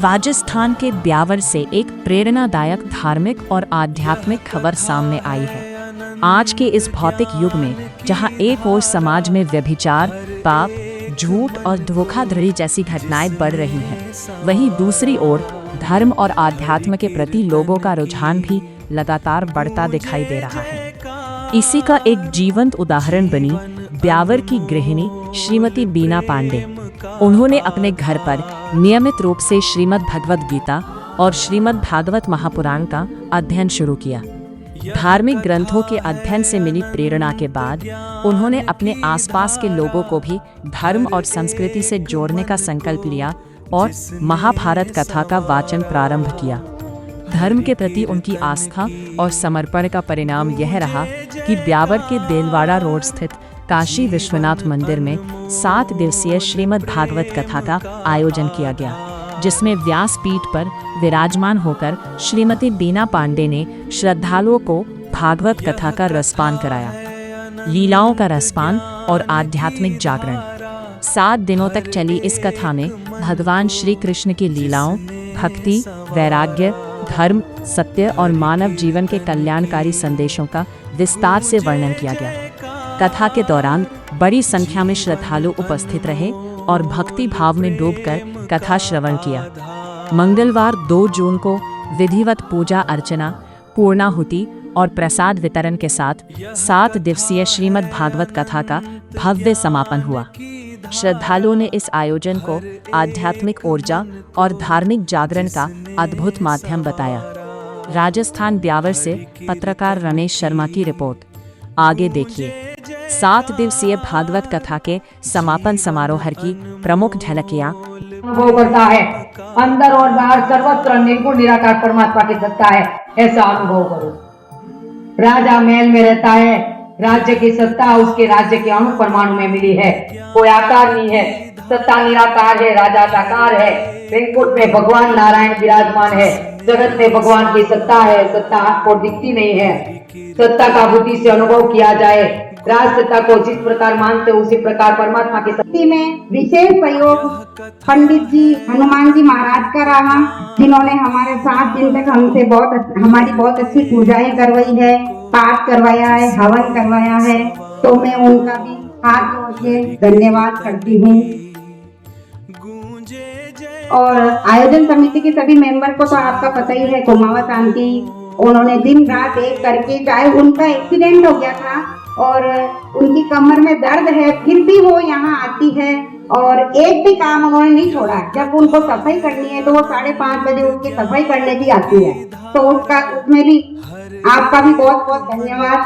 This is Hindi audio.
राजस्थान के ब्यावर से एक प्रेरणादायक धार्मिक और आध्यात्मिक खबर सामने आई है। आज के इस भौतिक युग में जहां एक ओर समाज में व्यभिचार, पाप, झूठ और धोखाधड़ी जैसी घटनाएं बढ़ रही हैं, वहीं दूसरी ओर धर्म और आध्यात्म के प्रति लोगों का रुझान भी लगातार बढ़ता दिखाई दे रहा है। इसी का एक जीवंत उदाहरण बनी ब्यावर की गृहिणी श्रीमती बीना पांडे। उन्होंने अपने घर पर नियमित रूप से श्रीमद् भगवद गीता और श्रीमद् भागवत महापुराण का अध्ययन शुरू किया। धार्मिक ग्रंथों के अध्ययन से मिली प्रेरणा के बाद उन्होंने अपने आसपास के लोगों को भी धर्म और संस्कृति से जोड़ने का संकल्प लिया और महाभारत कथा का वाचन प्रारंभ किया। धर्म के प्रति उनकी आस्था और समर्पण का परिणाम यह रहा कि ब्यावर के देलवाड़ा रोड स्थित काशी विश्वनाथ मंदिर में 7 दिवसीय श्रीमद् भागवत कथा का आयोजन किया गया, जिसमें व्यासपीठ पर विराजमान होकर श्रीमती बीना पांडे ने श्रद्धालुओं को भागवत कथा का रसपान कराया। लीलाओं का रसपान और आध्यात्मिक जागरण। 7 दिनों तक चली इस कथा में भगवान श्री कृष्ण की लीलाओं, भक्ति, वैराग्य, धर्म, सत्य और मानव जीवन के कल्याणकारी संदेशों का विस्तार से वर्णन किया गया। कथा के दौरान बड़ी संख्या में श्रद्धालु उपस्थित रहे और भक्ति भाव में डूबकर कथा श्रवण किया। मंगलवार 2 जून को विधिवत पूजा अर्चना, पूर्णाहुति और प्रसाद वितरण के साथ 7 दिवसीय श्रीमद् भागवत कथा का भव्य समापन हुआ। श्रद्धालुओं ने इस आयोजन को आध्यात्मिक ऊर्जा और धार्मिक जागरण का अद्भुत माध्यम बताया। राजस्थान ब्यावर से पत्रकार रमेश शर्मा की रिपोर्ट। आगे देखिए। 7 दिवसीय भागवत कथा के समापन समारोह की प्रमुख झलकियां। अनुभव करता है, अंदर और बाहर सर्वत्र निर्गुण निराकार परमात्मा की सत्ता है, ऐसा अनुभव करो। राजा महल में रहता है, राज्य की सत्ता उसके राज्य के अणु परमाणु में मिली है। कोई आकार नहीं है, सत्ता निराकार है, राजा साकार है। वैकुंठ में भगवान नारायण विराजमान है। जगत में भगवान की सत्ता है, सत्ता आपको दिखती नहीं है। सत्ता का बुद्धि से अनुभव किया जाए। राज सत्ता को जिस प्रकार मानते उसी प्रकार परमात्मा की शक्ति में विशेष सहयोग पंडित जी हनुमान जी महाराज का रहा, जिन्होंने हमारे 7 दिन तक हमसे हमारी बहुत अच्छी पूजाएं करवाई है, पाठ करवाया है, हवन करवाया है। तो मैं उनका भी हाथ जोड़ के धन्यवाद करती हूँ। और आयोजन समिति के सभी मेंबर को तो आपका पता ही है, कुमावत आंटी, उन्होंने दिन रात एक करके, चाहे उनका एक्सीडेंट हो गया था और उनकी कमर में दर्द है, फिर भी वो यहाँ आती है और एक भी काम उन्होंने नहीं छोड़ा। जब उनको सफाई करनी है तो वो 5:30 बजे उठ के सफाई करने भी आती है। तो उसमें भी आपका भी बहुत बहुत धन्यवाद।